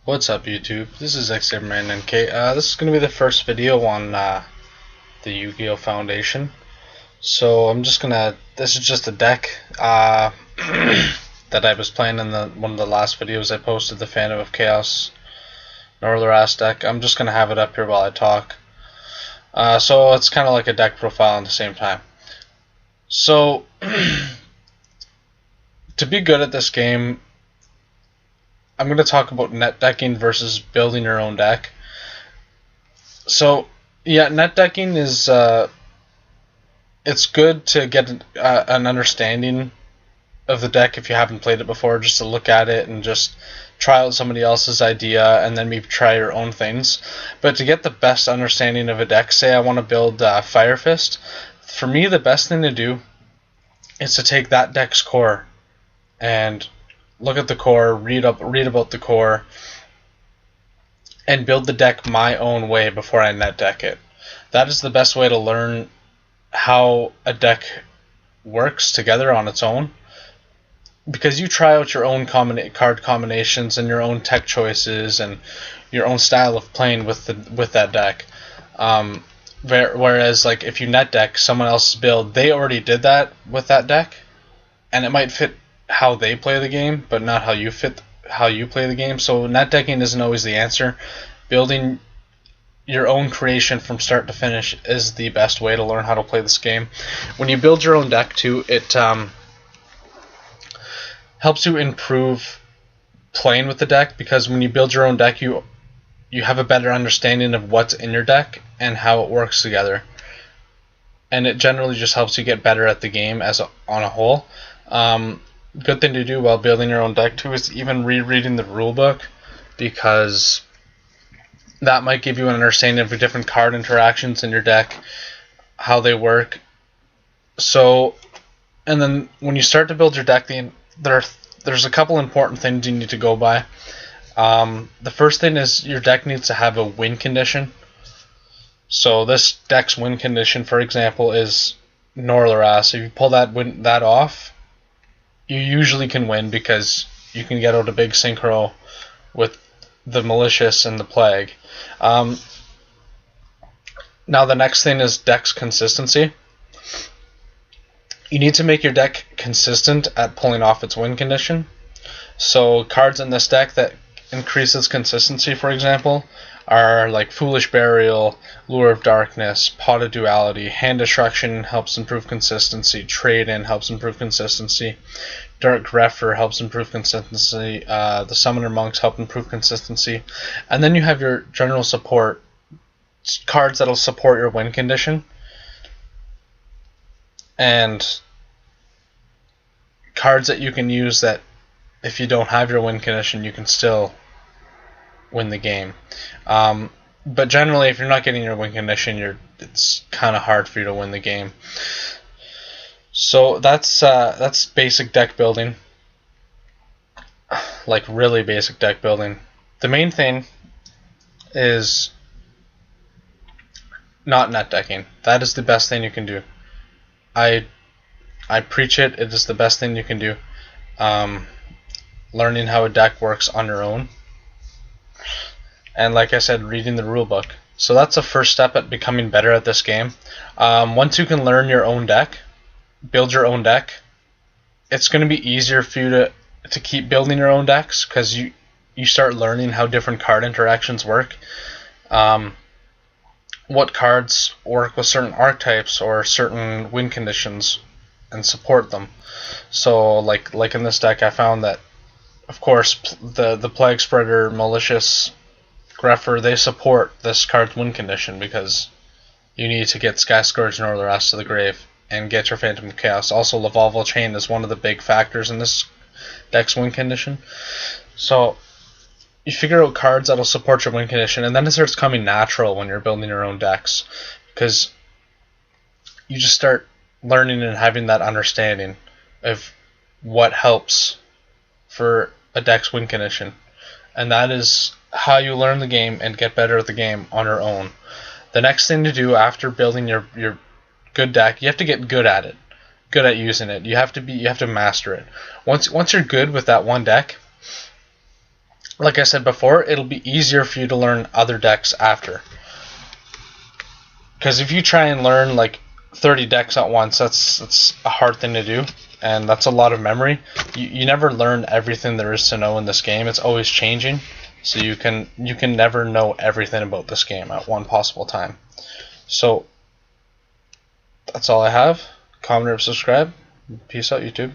What's up, YouTube? This is XMNNK. This is going to be the first video on the Yugioh Foundation. So I'm just gonna. This is just a deck that I was playing in one of the last videos I posted, the Phantom of Chaos Northern deck. I'm just gonna have it up here while I talk. So it's kind of like a deck profile at the same time. So to be good at this game, I'm going to talk about net decking versus building your own deck. So, yeah, net decking is it's good to get an understanding of the deck if you haven't played it before, just to look at it and just try out somebody else's idea and then maybe try your own things. But to get the best understanding of a deck, say I want to build Fire Fist, for me the best thing to do is to take that deck's core and look at the core, read about the core, and build the deck my own way before I net deck it. That is the best way to learn how a deck works together on its own, because you try out your own card combinations and your own tech choices and your own style of playing with that deck. Whereas, like, if you net deck someone else's build, they already did that with that deck, and it might fit how they play the game, but not how you play the game. So net decking isn't always the answer. Building your own creation from start to finish is the best way to learn how to play this game. When you build your own deck too, it helps you improve playing with the deck, because when you build your own deck, you have a better understanding of what's in your deck and how it works together, and it generally just helps you get better at the game on a whole. Good thing to do while building your own deck too is even rereading the rulebook, because that might give you an understanding of the different card interactions in your deck, how they work. So, and then when you start to build your deck, there's a couple important things you need to go by. The first thing is your deck needs to have a win condition. So this deck's win condition, for example, is Northern. If you pull that off, you usually can win, because you can get out a big synchro with the Malicious and the Plague. Now the next thing is deck's consistency. You need to make your deck consistent at pulling off its win condition. So cards in this deck that increase its consistency, for example, are like Foolish Burial, Lure of Darkness, Pot of Duality, Hand Destruction helps improve consistency, Trade-In helps improve consistency, Dark Grepher helps improve consistency, the Summoner Monks help improve consistency, and then you have your general support, cards that'll support your win condition, and cards that you can use that if you don't have your win condition, you can still win the game. But generally, if you're not getting your win condition, it's kind of hard for you to win the game. So that's basic deck building, like really basic deck building. The main thing is not net decking. That is the best thing you can do. I preach it. It is the best thing you can do. Learning how a deck works on your own. And like I said, reading the rulebook. So that's the first step at becoming better at this game. Once you can learn your own deck, build your own deck, it's going to be easier for you to keep building your own decks, because you start learning how different card interactions work. What cards work with certain archetypes or certain win conditions and support them. So like in this deck, I found that, of course, the Plague Spreader, Malicious, Grepher, they support this card's win condition, because you need to get Sky Scourge Northern to the grave and get your Phantom of Chaos. Also, Lavalval Chain is one of the big factors in this deck's win condition. So you figure out cards that'll support your win condition, and then it starts coming natural when you're building your own decks, because you just start learning and having that understanding of what helps for a deck's win condition, and that is how you learn the game and get better at the game on your own. The next thing to do after building your good deck, you have to get good at it, good at using it. You have to master it. Once you're good with that one deck, like I said before, it'll be easier for you to learn other decks after. Because if you try and learn like 30 decks at once, that's a hard thing to do, and that's a lot of memory. You never learn everything there is to know in this game. It's always changing, so you can never know everything about this game at one possible time. So that's all I have. Comment or subscribe. Peace out, YouTube.